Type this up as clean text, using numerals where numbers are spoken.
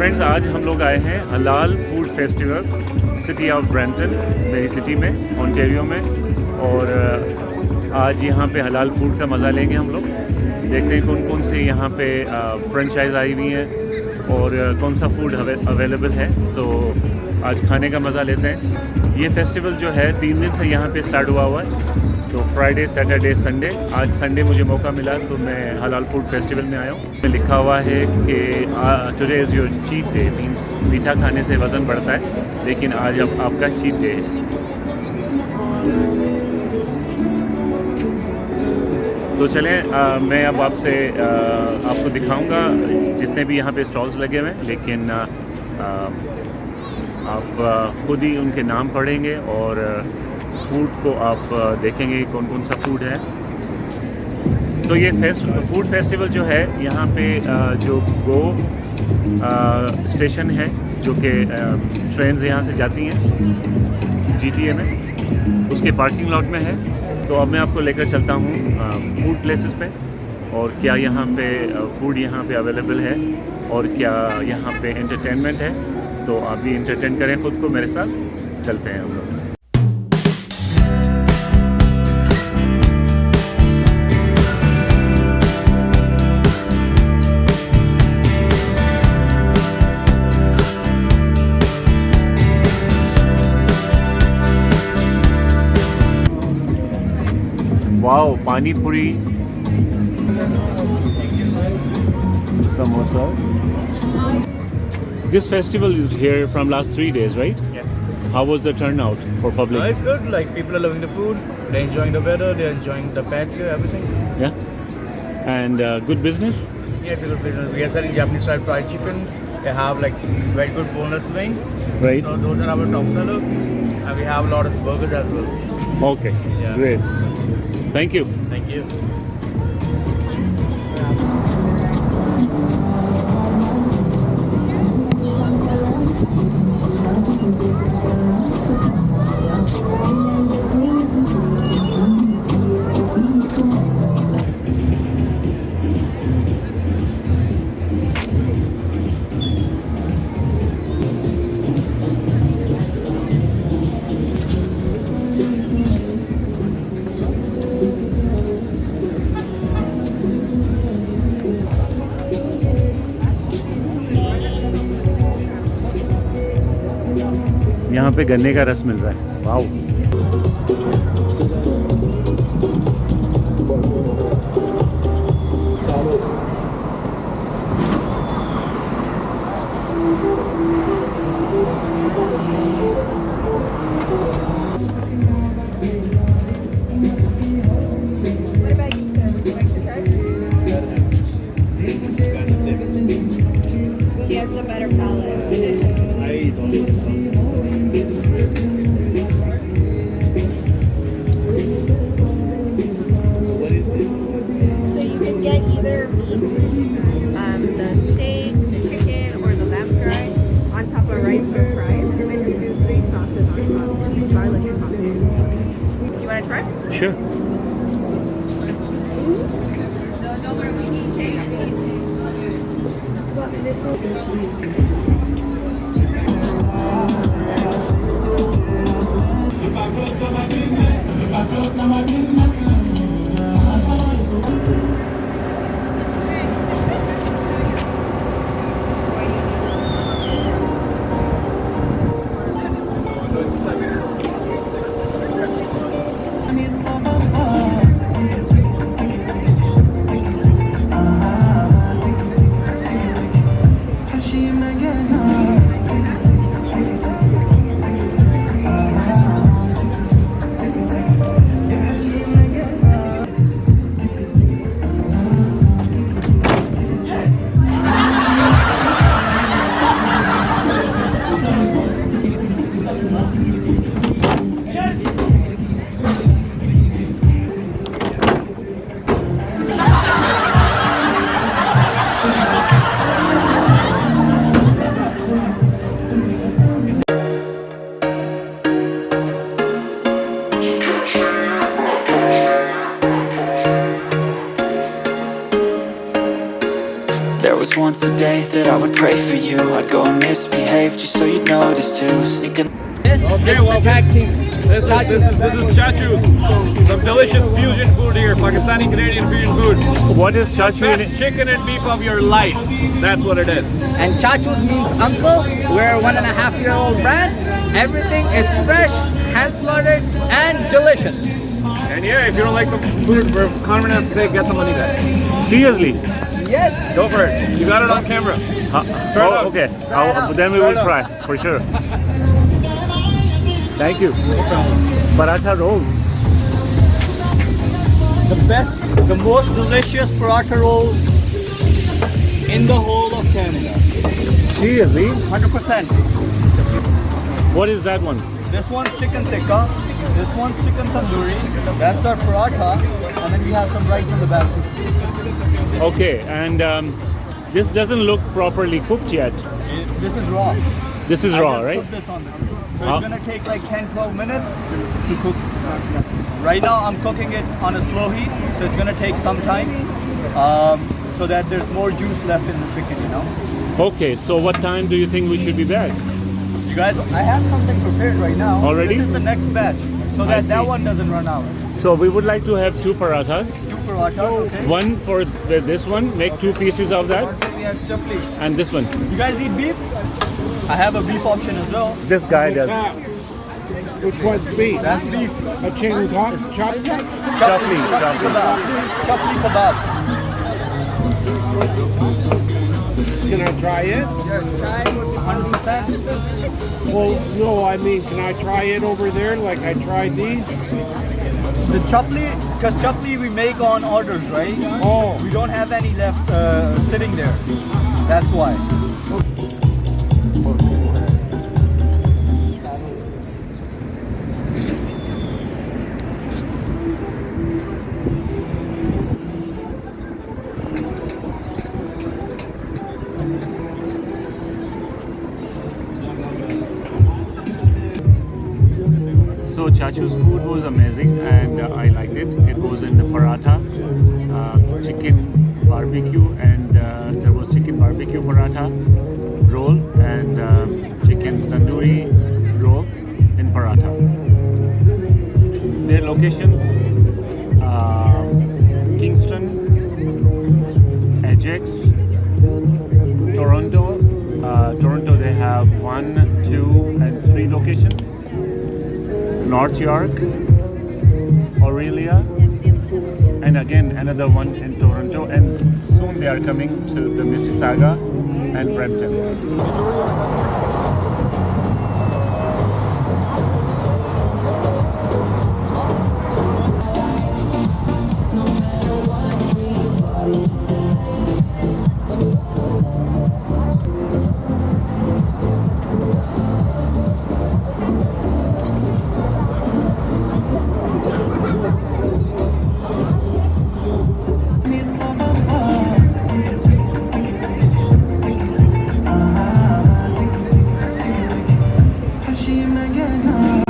Friends, आज हम लोग आए हैं हलाल food festival city of Brampton, मेरी सिटी में, ओंटारियो में। और आज यहाँ पे हलाल फूड का मज़ा लेंगे हम लोग। देखते हैं कौन कौन से यहाँ पे फ्रेंचाइज आई हुई हैं और कौन सा फूड अवेलेबल है। तो आज खाने का मज़ा लेते हैं। ये फेस्टिवल जो है 3 दिन से यहाँ पे स्टार्ट हुआ है। तो फ्राइडे, सैटरडे, संडे। आज संडे मुझे मौका मिला तो मैं हलाल फूड फेस्टिवल में आया हूँ। लिखा हुआ है कि today is your cheat day, means मीठा खाने से वज़न बढ़ता है, लेकिन आज अब आपका चीट डे है। तो चलें, मैं अब आपको दिखाऊंगा जितने भी यहाँ पे स्टॉल्स लगे हुए हैं, लेकिन आप खुद ही उनके नाम पढ़ेंगे और फूड को आप देखेंगे कौन कौन सा फूड है। तो ये फूड फेस्टिवल जो है यहाँ पे जो गो स्टेशन है, जो कि ट्रेन्स यहाँ से जाती हैं GTA में, उसके पार्किंग लॉट में है। तो अब मैं आपको लेकर चलता हूँ फूड प्लेसेस पे, और क्या यहाँ पे फूड यहाँ पे अवेलेबल है और क्या यहाँ पे एंटरटेनमेंट है। तो आप भी एंटरटेन करें खुद को मेरे साथ। चलते हैं हम लोग। वाओ, पानी पूरी, samosa. This festival is here from last 3 days, right? Yeah. How was the turnout for public? It's good. Like, people are loving the food. They're enjoying the weather. They're enjoying the patio, everything. Yeah. And good business? Yeah, it's a good business. We are selling Japanese style fried chicken. They have like very good boneless wings. Right. So those are our top seller. And we have a lot of burgers as well. Okay. Yeah. Great. Thank you. Thank you. यहाँ पे गन्ने का रस मिल रहा है। Wow. He has the better palate. So you can get either meat, the steak, the chicken, or the lamb fry on top of rice or fries, and then you do 3 sauces on top: cheese, garlic, and hot. You want to try? Sure. No, don't worry. We need change. We need change. What, this one? just once a day that I would pray for you. I'd go and misbehave just so you'd notice too. Sneaking. Okay, well, tag team. This is Chachu's. Some delicious fusion food here, Pakistani Canadian fusion food. What is chachu? Best chicken and beef of your life. That's what it is. And Chachus means uncle. We're a 1.5-year-old brand. Everything is fresh, hand slaughtered, and delicious. And yeah, if you don't like the food, we're confident to say get the money back. Seriously? Yes. Go for it. You got it on camera. Try it out. Okay. Try it out. Then we will try for sure. Thank you. Paratha rolls. The most delicious paratha rolls in the whole of Canada. Seriously? 100%. What is that one? This one's chicken tikka. This one's chicken tandoori. That's our paratha. And then we have some rice in the back. Okay, and this doesn't look properly cooked yet. This is raw. This is I raw, just right? put this on there. So it's gonna take like 10-12 minutes to cook. Right now I'm cooking it on a slow heat, so it's gonna take some time, so that there's more juice left in the chicken, you know. Okay, so what time do you think we should be back? You guys, I have something prepared right now. Already? This is the next batch, so I that see. that one doesn't run out. So we would like to have 2 parathas. 2 parathas, okay. One for this one, make 2 pieces of that, We have chapli. and this one. You guys eat beef? I have a beef option as well. This guy does. Which one's beef? That's beef. A chicken chop? Chapli. Kebab. Chapli kebab. Can I try it? Yes, try 100%. Well, no, I mean, can I try it over there like I tried these? The chapli, because chapli we make on orders, right? Oh. We don't have any left sitting there. That's why. So Chachu's food was amazing and I liked it. It was in the paratha, chicken barbecue, and there was chicken barbecue paratha roll and chicken tandoori roll in paratha. Their locations: Kingston, Ajax, Toronto. Toronto, they have 1, 2, and 3 locations. North York, Aurelia, and again another one in Toronto, and soon they are coming to the Mississauga and Brampton.